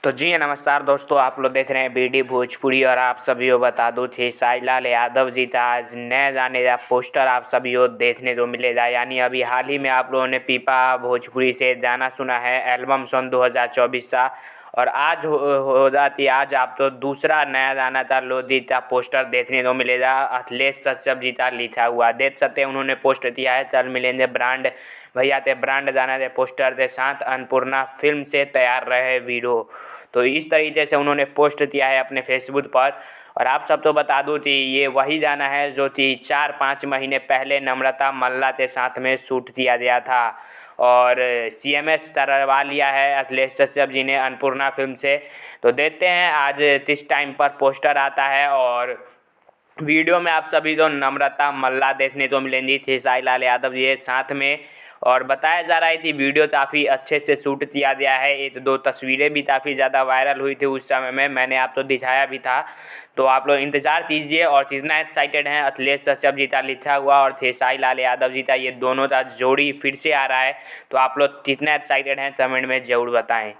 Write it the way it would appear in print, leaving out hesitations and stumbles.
तो जी नमस्कार दोस्तों, आप लोग देख रहे हैं बीडी भोजपुरी और आप सभी को बता दूं खेसारी लाल यादव जी का आज नया गाने का पोस्टर आप सभी को देखने को मिलेगा। यानी अभी हाल ही में आप लोगों ने पीपा भोजपुरी से गाना सुना है एल्बम सन 2024 का, और आज हो जाती आज आप तो दूसरा नया गाना था लोधी का पोस्टर देखने को मिलेगा। अखिलेश कश्यप जी का लिखा हुआ देख सकते हैं, उन्होंने पोस्ट किया है चल मिलेंगे ब्रांड भैया थे ब्रांड गाना थे पोस्टर के साथ अन्नपूर्णा फिल्म से तैयार रहे वीरो। तो इस तरीके से उन्होंने पोस्ट किया है अपने फेसबुक पर। और आप सब तो बता दूं कि ये वही गाना है जो कि 4-5 महीने पहले नम्रता मल्ला के साथ में शूट किया गया था और CMS करवा लिया है अखिलेश कश्यप जी ने अन्नपूर्णा फिल्म से। तो देखते हैं आज किस टाइम पर पोस्टर आता है, और वीडियो में आप सभी को नम्रता मल्ला देखने को मिलेंगी खेसारी लाल यादव जी के साथ में। और बताया जा रहा है कि वीडियो काफ़ी अच्छे से शूट किया गया है। 1-2 तस्वीरें भी काफ़ी ज़्यादा वायरल हुई थी उस समय में, मैंने आपको दिखाया भी था। तो आप लोग इंतज़ार कीजिए। और कितना एक्साइटेड हैं अखिलेश कश्यप जी का लिखा हुआ और खेसारी लाल यादव जी का ये दोनों का जोड़ी फिर से आ रहा है, तो आप लोग कितना एक्साइटेड हैं कमेंट में ज़रूर बताएँ।